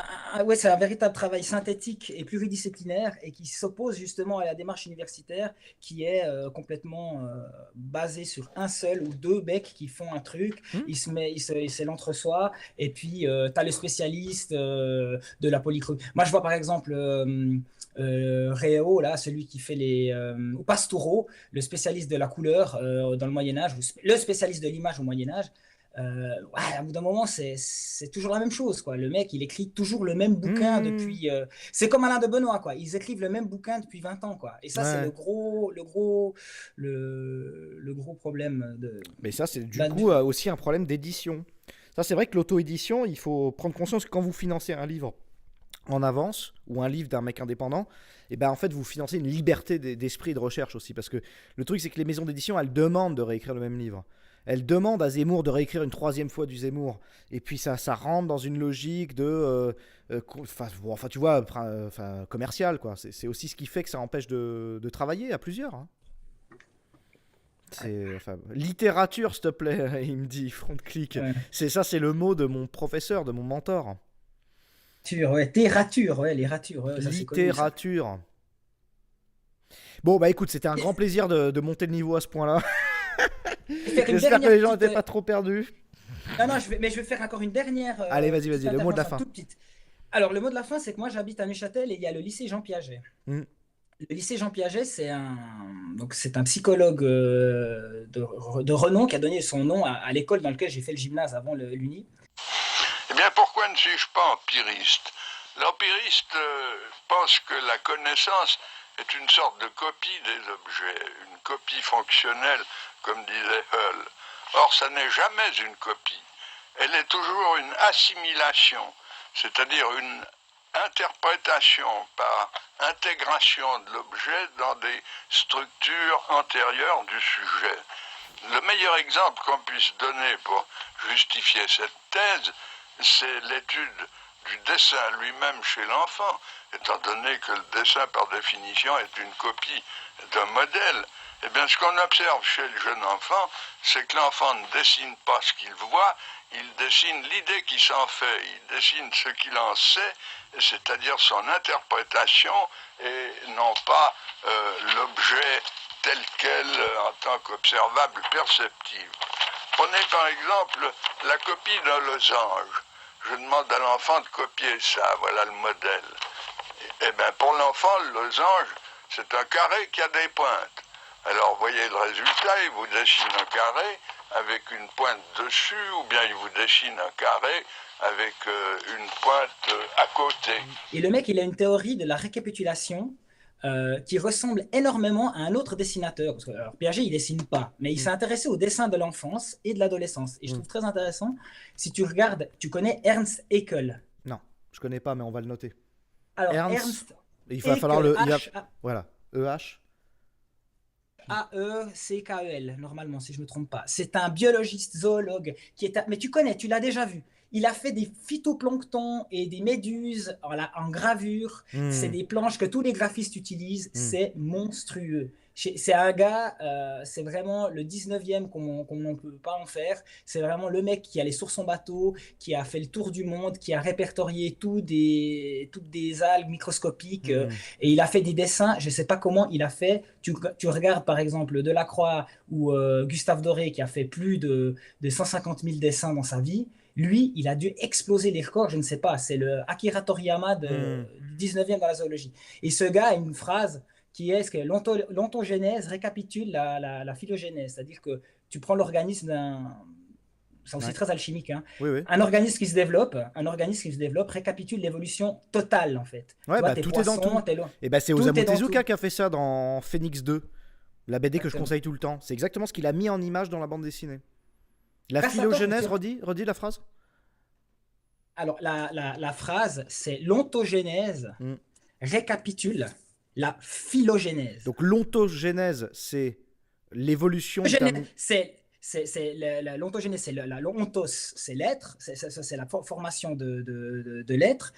Ouais, c'est un véritable travail synthétique et pluridisciplinaire et qui s'oppose justement à la démarche universitaire qui est complètement basée sur un seul ou deux mecs qui font un truc, c'est l'entre-soi, et puis tu as le spécialiste de la polychromie. Moi, je vois par exemple Réau, là, celui qui fait ou Pastoureau, le spécialiste de la couleur dans le Moyen-Âge, le spécialiste de l'image au Moyen-Âge. À bout d'un moment, c'est toujours la même chose, quoi. Le mec, il écrit toujours le même bouquin depuis. C'est comme Alain de Benoît, quoi. Ils écrivent le même bouquin depuis 20 ans, quoi. Et ça, c'est le gros problème de. Mais ça, c'est du coup aussi un problème d'édition. Ça, c'est vrai que l'auto-édition, il faut prendre conscience que quand vous financez un livre en avance ou un livre d'un mec indépendant, en fait, vous financez une liberté d'esprit et de recherche aussi. Parce que le truc, c'est que les maisons d'édition, elles demandent de réécrire le même livre. Elle demande à Zemmour de réécrire une 3e fois du Zemmour. Et puis ça rentre dans une logique de... tu vois, commercial, quoi. C'est aussi ce qui fait que ça empêche de travailler à plusieurs. Hein. Littérature, s'il te plaît, il me dit, front clic. Ouais. C'est le mot de mon professeur, de mon mentor. Les ratures. Littérature. Bon, écoute, c'était un grand plaisir de monter le niveau à ce point-là. J'espère que les gens n'étaient pas trop perdus. Non, je vais faire encore une dernière. Allez, vas-y, le mot de la fin. Alors, le mot de la fin, c'est que moi, j'habite à Neuchâtel et il y a le lycée Jean Piaget. Le lycée Jean Piaget, c'est un psychologue de renom qui a donné son nom à l'école dans laquelle j'ai fait le gymnase avant l'Uni. Eh bien, pourquoi ne suis-je pas empiriste? L'empiriste pense que la connaissance est une sorte de copie des objets, une copie fonctionnelle, comme disait Hull. Or, ça n'est jamais une copie. Elle est toujours une assimilation, c'est-à-dire une interprétation par intégration de l'objet dans des structures antérieures du sujet. Le meilleur exemple qu'on puisse donner pour justifier cette thèse, c'est l'étude du dessin lui-même chez l'enfant, étant donné que le dessin, par définition, est une copie d'un modèle. Eh bien, ce qu'on observe chez le jeune enfant, c'est que l'enfant ne dessine pas ce qu'il voit, il dessine l'idée qu'il s'en fait, il dessine ce qu'il en sait, c'est-à-dire son interprétation, et non pas l'objet tel quel en tant qu'observable perceptible. Prenez par exemple la copie d'un losange. Je demande à l'enfant de copier ça, voilà le modèle. Eh bien, pour l'enfant, le losange, c'est un carré qui a des pointes. Alors, voyez le résultat, il vous dessine un carré avec une pointe dessus, ou bien il vous dessine un carré avec une pointe à côté. Et le mec, il a une théorie de la récapitulation qui ressemble énormément à un autre dessinateur. Parce que, alors, Piaget, il dessine pas, mais il s'est intéressé au dessin de l'enfance et de l'adolescence. Et je trouve très intéressant, si tu regardes, tu connais Ernst Haeckel? Non, je connais pas, mais on va le noter. Alors, Ernst il va falloir le... Voilà, EH. A-E-C-K-E-L, normalement, si je ne me trompe pas. C'est un biologiste zoologue qui est... Mais tu connais, tu l'as déjà vu. Il a fait des phytoplanctons et des méduses en gravure. C'est des planches que tous les graphistes utilisent. C'est monstrueux. C'est un gars, c'est vraiment le 19e qu'on ne peut pas en faire. C'est vraiment le mec qui allait sur son bateau, qui a fait le tour du monde, qui a répertorié toutes des algues microscopiques. Et il a fait des dessins. Je ne sais pas comment il a fait. Tu regardes par exemple Delacroix ou Gustave Doré qui a fait plus de 150 000 dessins dans sa vie. Lui, il a dû exploser les records, je ne sais pas, c'est le Akira Toriyama du 19e dans la zoologie. Et ce gars a une phrase qui est que l'ontogénèse récapitule la phylogénèse, c'est-à-dire que tu prends l'organisme d'un... C'est aussi très alchimique. Hein. Oui. Un organisme qui se développe récapitule l'évolution totale, en fait. Ouais, tu vois, tout est dans tout. Et c'est Osamu Tezuka qui a fait ça dans Phoenix 2, la BD que je conseille tout le temps. C'est exactement ce qu'il a mis en image dans la bande dessinée. La phylogénèse, redis la phrase. Alors, la phrase, c'est l'ontogénèse récapitule la phylogénèse. Donc, l'ontogénèse, c'est l'évolution... L'ontogénèse, c'est l'ontos, c'est l'être, c'est la formation de l'être,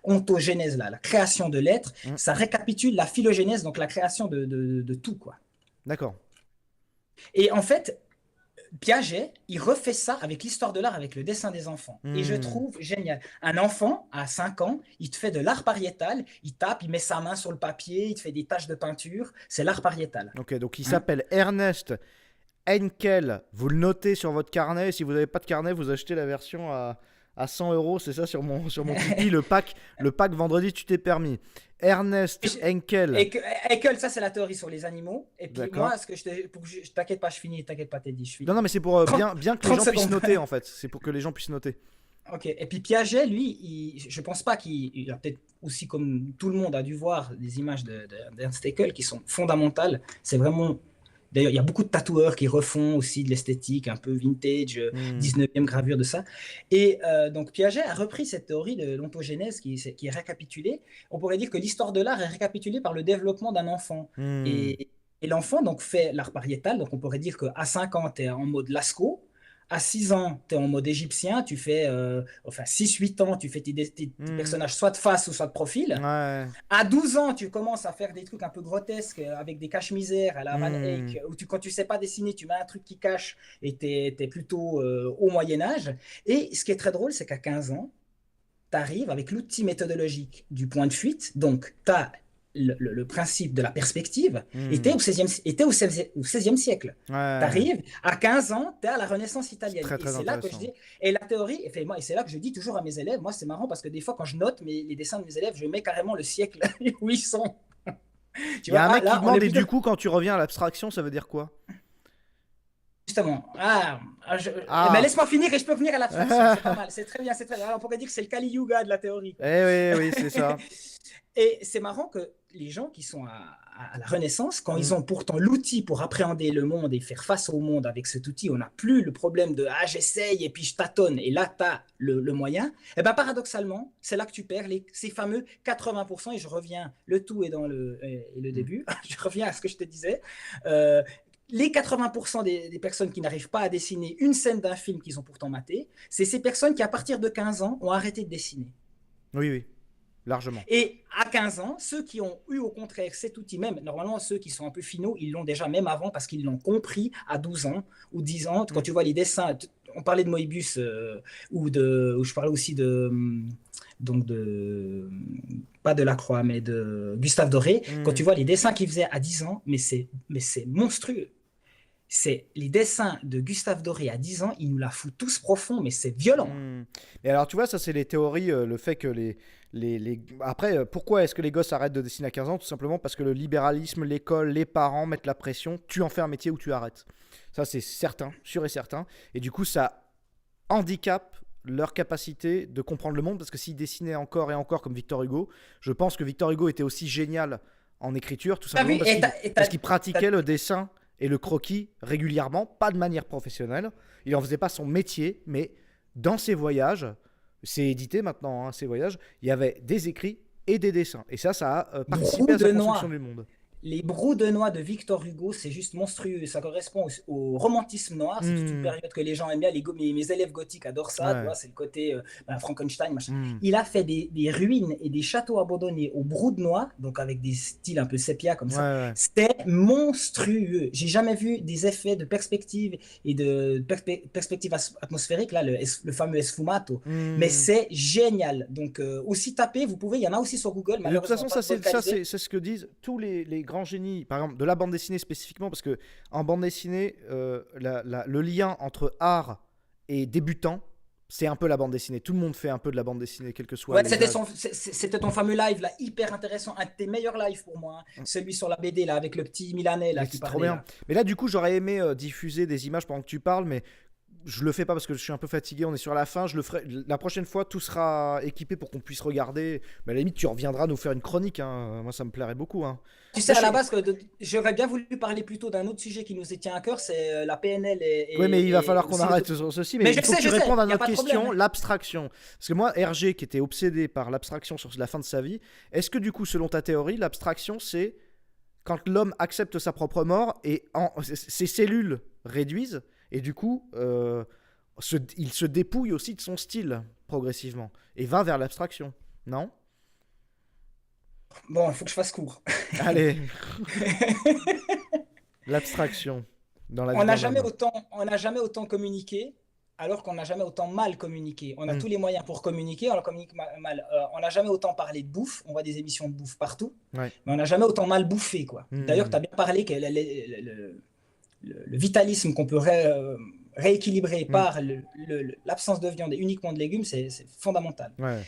ontogénèse, la création de l'être, ça récapitule la phylogénèse, donc la création de tout, quoi. D'accord. Et en fait, Piaget, il refait ça avec l'histoire de l'art, avec le dessin des enfants. Et je trouve génial. Un enfant, à 5 ans, il te fait de l'art pariétal, il tape, il met sa main sur le papier, il te fait des taches de peinture, c'est l'art pariétal. Ok, donc il s'appelle Ernest Henkel, vous le notez sur votre carnet. Si vous n'avez pas de carnet, vous achetez la version à 100 €, c'est ça sur mon Tipeee, le pack vendredi, tu t'es permis. Ernest Henkel. Henkel, ça c'est la théorie sur les animaux. Et puis moi, t'inquiète pas, je finis, t'inquiète pas, Teddy, je finis. Non, mais c'est pour bien que les gens puissent noter, en fait. C'est pour que les gens puissent noter. Ok, et puis Piaget, lui, je pense pas qu'il a peut-être aussi, comme tout le monde a dû voir, des images d'Ernst Haeckel qui sont fondamentales. C'est vraiment... D'ailleurs, il y a beaucoup de tatoueurs qui refont aussi de l'esthétique, un peu vintage, 19e gravure de ça. Et donc, Piaget a repris cette théorie de l'ontogénèse qui est récapitulée. On pourrait dire que l'histoire de l'art est récapitulée par le développement d'un enfant. Et l'enfant donc, fait l'art pariétal. Donc, on pourrait dire qu'à 5 ans, tu es en mode Lascaux. À 6 ans, tu es en mode égyptien, tu fais, 6-8 ans, tu fais tes personnages soit de face ou soit de profil. Ouais. À 12 ans, tu commences à faire des trucs un peu grotesques avec des cache-misères à la Van Eyck, où quand tu sais pas dessiner, tu mets un truc qui cache et tu es plutôt au Moyen-Âge. Et ce qui est très drôle, c'est qu'à 15 ans, tu arrives avec l'outil méthodologique du point de fuite. Donc, tu as le principe de la perspective était au XVIe siècle. Tu arrives, à 15 ans, tu es à la Renaissance italienne. Très, très et c'est là que je dis, et la théorie, et c'est là que je dis toujours à mes élèves, moi c'est marrant parce que des fois quand je note les dessins de mes élèves, je mets carrément le siècle où ils sont. Il y a un mec qui demande, et du coup quand tu reviens à l'abstraction, ça veut dire quoi? Justement. Mais laisse-moi finir et je peux venir à l'abstraction. C'est pas mal, c'est très bien, c'est très bien. Alors, on pourrait dire que c'est le Kali Yuga de la théorie. Oui, c'est ça. Et c'est marrant que les gens qui sont à la Renaissance, quand ils ont pourtant l'outil pour appréhender le monde et faire face au monde avec cet outil, on n'a plus le problème de « j'essaye et puis je tâtonne » et là, tu as le moyen. Et bien paradoxalement, c'est là que tu perds ces fameux 80%, et je reviens, le tout est dans le début, je reviens à ce que je te disais. Les 80% des personnes qui n'arrivent pas à dessiner une scène d'un film qu'ils ont pourtant maté, c'est ces personnes qui, à partir de 15 ans, ont arrêté de dessiner. Oui, largement. Et à 15 ans, ceux qui ont eu au contraire cet outil, même normalement ceux qui sont un peu finaux, ils l'ont déjà même avant parce qu'ils l'ont compris à 12 ans ou 10 ans. Quand tu vois les dessins, on parlait de Moebius ou je parlais aussi pas de Lacroix, mais de Gustave Doré. Quand tu vois les dessins qu'il faisait à 10 ans, mais c'est monstrueux. C'est les dessins de Gustave Doré à 10 ans, il nous la fout tous profond, mais c'est violent. Et alors, tu vois, ça, c'est les théories, le fait que Après, pourquoi est-ce que les gosses arrêtent de dessiner à 15 ans? Tout simplement parce que le libéralisme, l'école, les parents mettent la pression. Tu en fais un métier ou tu arrêtes. Ça, c'est certain, sûr et certain. Et du coup, ça handicape leur capacité de comprendre le monde, parce que s'ils dessinaient encore et encore comme Victor Hugo, je pense que Victor Hugo était aussi génial en écriture, tout simplement parce qu'il pratiquait le dessin et le croquis régulièrement, pas de manière professionnelle. Il n'en faisait pas son métier, mais dans ses voyages, c'est édité maintenant, ses voyages, il y avait des écrits et des dessins. Et ça a participé à sa construction du monde. Les brous de noix de Victor Hugo, c'est juste monstrueux. Ça correspond au romantisme noir. C'est toute une période que les gens aiment bien. Mes élèves gothiques adorent ça. Tu vois, c'est le côté Frankenstein, machin. Il a fait des ruines et des châteaux abandonnés aux brous de noix, donc avec des styles un peu sépia comme ça. C'était monstrueux. J'ai jamais vu des effets de perspective et de perspective atmosphérique, là, le fameux esfumato. Mais c'est génial. Donc, aussi tapé, vous pouvez. Il y en a aussi sur Google. De toute façon, ça c'est ce que disent tous les grands génies, par exemple de la bande dessinée spécifiquement, parce que en bande dessinée, le lien entre art et débutant c'est un peu la bande dessinée. Tout le monde fait un peu de la bande dessinée, quel que soit. Ouais, les c'était âges. c'était ton fameux live là, hyper intéressant, un de tes meilleurs lives pour moi, hein. Celui sur la BD là, avec le petit Milanais là Mais qui c'est trop parlait bien. là. Mais là, du coup, j'aurais aimé diffuser des images pendant que tu parles, mais je le fais pas parce que je suis un peu fatigué. On est sur la fin. Je le ferai la prochaine fois. Tout sera équipé pour qu'on puisse regarder. Mais à la limite, tu reviendras nous faire une chronique, hein. Moi, ça me plairait beaucoup, hein. Tu sais, Là, à la base, j'aurais bien voulu parler plutôt d'un autre sujet qui nous tient à cœur, c'est la PNL Oui, mais il va falloir qu'on aussi arrête sur ceci. Mais Mais il je faut que sais, tu je sais, répondes à y a notre pas de question, problème. l'abstraction. Parce que moi, Hergé, qui était obsédé par l'abstraction sur la fin de sa vie, est-ce que du coup, selon ta théorie, l'abstraction, c'est quand l'homme accepte sa propre mort et ses cellules réduisent, et du coup, il se dépouille aussi de son style progressivement et va vers l'abstraction, non? Bon, il faut que je fasse court. Allez, l'abstraction dans la vie On n'a d'un jamais homme. jamais autant communiqué, alors qu'on n'a jamais autant mal communiqué. On a Mm. tous les moyens pour communiquer, on le communique mal. On n'a jamais autant parlé de bouffe, on voit des émissions de bouffe partout, Ouais. mais on n'a jamais autant mal bouffé, quoi. Mm. D'ailleurs, tu as bien parlé que le vitalisme qu'on peut rééquilibrer Mm. par l'absence de viande et uniquement de légumes, c'est fondamental. Ouais.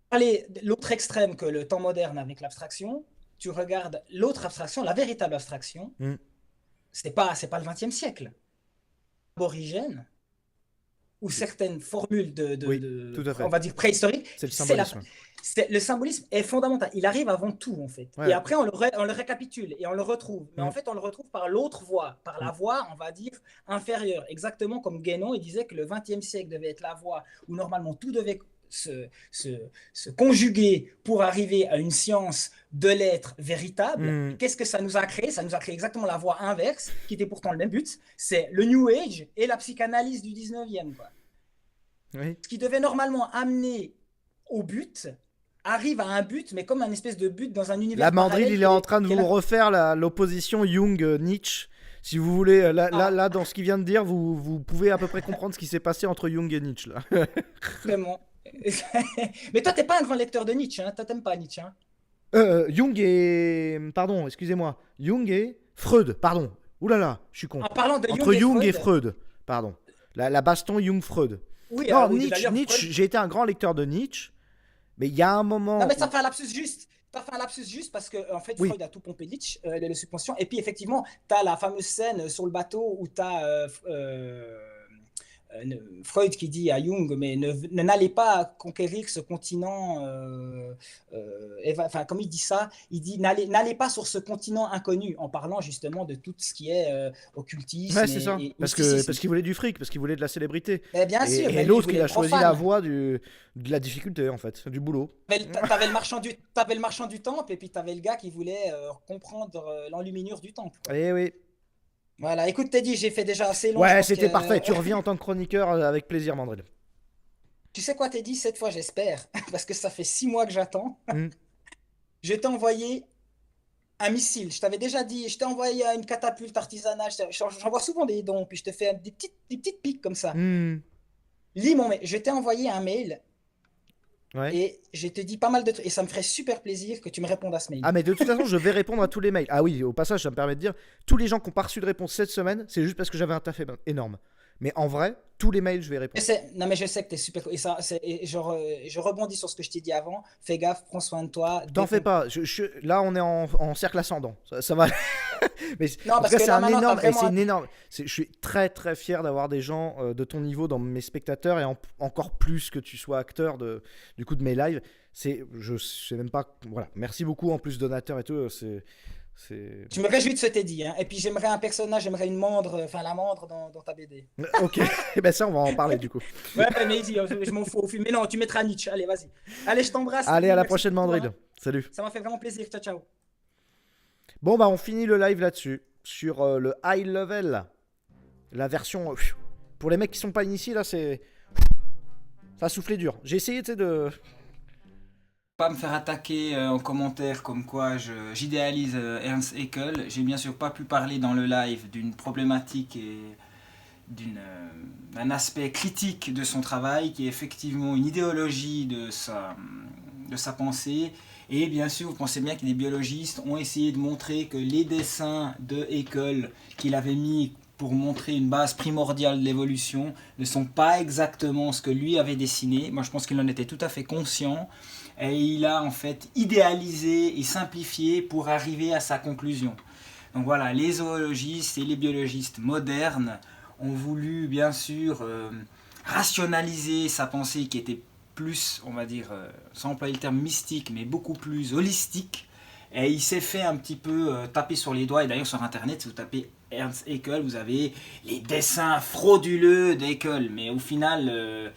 Parler de l'autre extrême que le temps moderne avec l'abstraction, tu regardes l'autre abstraction, la véritable abstraction, Mm. c'est pas le XXe siècle. Aborigène, ou certaines formules Oui, tout à fait. on va dire préhistoriques, C'est le c'est symbolisme. le symbolisme est fondamental. Il arrive avant tout, en fait. Ouais. Et après, on le récapitule et on le retrouve. Mais Mm. en fait, on le retrouve par l'autre voie, par la voie, on va dire, inférieure. Exactement comme Guénon, il disait que le XXe siècle devait être la voie où normalement tout devait se conjuguer pour arriver à une science de l'être véritable. Mm. Qu'est-ce que ça nous a créé? Ça nous a créé exactement la voie inverse, qui était pourtant le même but. C'est le New Age et la psychanalyse du 19e, quoi. Oui. Ce qui devait normalement amener au but arrive à un but, mais comme un espèce de but dans un univers La Mandrille, parallèle il est en train de qui est vous la- refaire l'opposition Jung-Nietzsche. Si vous voulez, Ah. là, dans ce qu'il vient de dire, vous pouvez à peu près comprendre ce qui s'est passé entre Jung et Nietzsche. Là. Vraiment. Mais toi, t'es pas un grand lecteur de Nietzsche, hein? Toi, t'aimes pas Nietzsche, hein? Jung et... Pardon, excusez-moi. Jung et Freud, pardon. Ouh là là, je suis con. En parlant de Entre Jung et Freud, Freud, pardon. La baston Jung-Freud. oui, Non, oui, Nietzsche, d'ailleurs, Freud- j'ai été un grand lecteur de Nietzsche, mais il y a un moment... Non, mais ça fait un lapsus juste. T'as fait un lapsus juste parce que en fait, Oui. Freud a tout pompé Nietzsche, les subventions. Et puis, effectivement, t'as la fameuse scène sur le bateau où t'as Freud qui dit à Jung, mais n'allez pas conquérir ce continent. Enfin, comme il dit ça, il dit n'allez pas sur ce continent inconnu, en parlant justement de tout ce qui est occultisme. Ouais, c'est ça. Parce mysticisme. qu'il voulait du fric, parce qu'il voulait de la célébrité. Mais bien Et, sûr. et mais lui, l'autre, il il a voulait choisi profane. la voie de la difficulté, en fait, du boulot. T'avais le marchand du temple et puis t'avais le gars qui voulait comprendre l'enluminure du temple. Eh oui. Voilà, écoute Teddy, j'ai fait déjà assez long. je Ouais, pense c'était que- parfait. Tu reviens en tant que chroniqueur avec plaisir, Mandril. Tu sais quoi Teddy, cette fois j'espère, parce que ça fait 6 mois que j'attends. Mm. Je t'ai envoyé un missile. Je t'avais déjà dit, je t'ai envoyé une catapulte artisanale. J'envoie souvent des dons, puis je te fais des petites piques comme ça. Hmm. Lis mon mail. Je t'ai envoyé un mail Ouais. et je te dis pas mal de trucs. Et ça me ferait super plaisir que tu me répondes à ce mail. Ah, mais de toute façon, je vais répondre à tous les mails. Ah oui, au passage, ça me permet de dire, tous les gens qui n'ont pas reçu de réponse cette semaine, c'est juste parce que j'avais un taf énorme. Mais en vrai, tous les mails, je vais répondre. Non, mais je sais que tu es super. Et je rebondis sur ce que je t'ai dit avant. Fais gaffe, prends soin de toi. T'en fais pas. Là, on est en cercle ascendant. Ça va. Mais Non, en tout parce cas, que c'est là, un maintenant, énorme. t'as vraiment C'est un- une énorme. Je suis très très fier d'avoir des gens de ton niveau dans mes spectateurs et encore plus que tu sois acteur du coup de mes lives. Je sais même pas. Voilà. Merci beaucoup en plus donateur et tout. Je me réjouis de ce Teddy. Hein. Et puis j'aimerais un personnage, j'aimerais une mandre, enfin la mandre dans ta BD. Ok. Et ben ça, on va en parler du coup. Ouais, mais easy, je m'en fous au film. Mais non, tu mettras Nietzsche. Allez, vas-y. Allez, je t'embrasse. Allez, à la Merci prochaine, pour tout, Mandril. hein. Salut. Ça m'a fait vraiment plaisir. Ciao, ciao. Bon, bah, on finit le live là-dessus. Sur le high level. La version. Pour les mecs qui sont pas initiés, là, c'est. Ça a soufflé dur. J'ai essayé, tu sais, de. Pas me faire attaquer en commentaire comme quoi j'idéalise Ernst Haeckel. J'ai bien sûr pas pu parler dans le live d'une problématique et d'un aspect critique de son travail qui est effectivement une idéologie de sa pensée. Et bien sûr, vous pensez bien que les biologistes ont essayé de montrer que les dessins de Haeckel qu'il avait mis pour montrer une base primordiale de l'évolution, ne sont pas exactement ce que lui avait dessiné. Moi, je pense qu'il en était tout à fait conscient. Et il a en fait idéalisé et simplifié pour arriver à sa conclusion. Donc voilà, les zoologistes et les biologistes modernes ont voulu bien sûr rationaliser sa pensée qui était plus, on va dire, sans employer le terme mystique, mais beaucoup plus holistique. Et il s'est fait un petit peu taper sur les doigts. Et d'ailleurs sur internet, si vous tapez Ernst Haeckel, vous avez les dessins frauduleux d'Haeckel. Mais au final,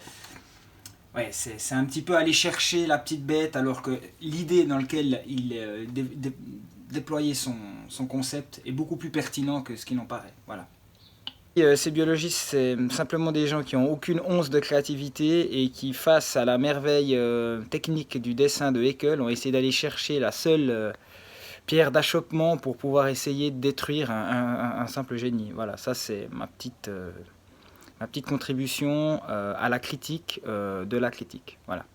ouais, c'est un petit peu aller chercher la petite bête, alors que l'idée dans laquelle il déployait son concept est beaucoup plus pertinent que ce qu'il en paraît. Voilà. Ces biologistes, c'est simplement des gens qui n'ont aucune once de créativité et qui, face à la merveille technique du dessin de Haeckel, ont essayé d'aller chercher la seule pierre d'achoppement pour pouvoir essayer de détruire un simple génie. Voilà, ça c'est ma petite contribution à la critique de la critique. Voilà.